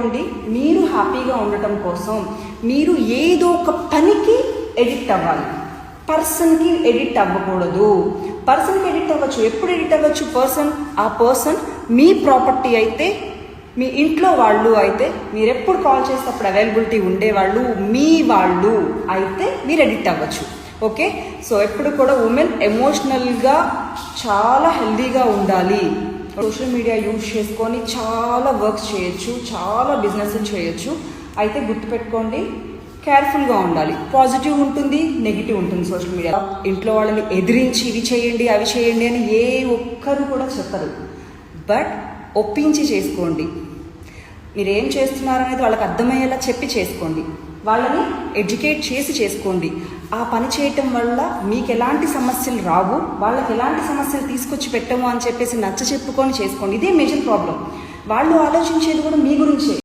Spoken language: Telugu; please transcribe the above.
గుర్తుపెట్టుకోండి, మీరు హ్యాపీగా ఉండటం కోసం మీరు ఏదో ఒక పనికి ఎడిక్ట్ అవ్వాలి. పర్సన్కి ఎడిక్ట్ అవ్వకూడదు. పర్సన్కి ఎడిక్ట్ అవ్వచ్చు. ఎప్పుడు ఎడిక్ట్ అవ్వచ్చు? ఆ పర్సన్ మీ ప్రాపర్టీ అయితే, మీ ఇంట్లో వాళ్ళు అయితే, మీరు ఎప్పుడు కాల్ చేస్తే అప్పుడు అవైలబిలిటీ ఉండేవాళ్ళు మీ వాళ్ళు అయితే మీరు ఎడిక్ట్ అవ్వచ్చు. ఓకే, సో ఎప్పుడు కూడా ఉమెన్ ఎమోషనల్గా చాలా హెల్దీగా ఉండాలి. సోషల్ మీడియా యూజ్ చేసుకొని చాలా వర్క్స్ చేయొచ్చు, చాలా బిజినెస్ చేయొచ్చు. అయితే గుర్తుపెట్టుకోండి, కేర్ఫుల్గా ఉండాలి. పాజిటివ్ ఉంటుంది, నెగిటివ్ ఉంటుంది. సోషల్ మీడియా ఇంట్లో వాళ్ళని ఎదిరించి ఇవి చేయండి అవి చేయండి అని ఏ ఒక్కరు కూడా చెప్పరు. బట్ ఒప్పించి చేసుకోండి. మీరు ఏం చేస్తున్నారనేది వాళ్ళకి అర్థమయ్యేలా చెప్పి చేసుకోండి. వాళ్ళని ఎడ్యుకేట్ చేసి చేసుకోండి. ఆ పని చేయటం వల్ల మీకు ఎలాంటి సమస్యలు రావు, వాళ్ళకి ఎలాంటి సమస్యలు తీసుకొచ్చి పెట్టము అని చెప్పేసి నచ్చ చెప్పుకొని చేసుకోండి. ఇదే మేజర్ ప్రాబ్లం. వాళ్ళు ఆలోచించేది కూడా మీ గురించే.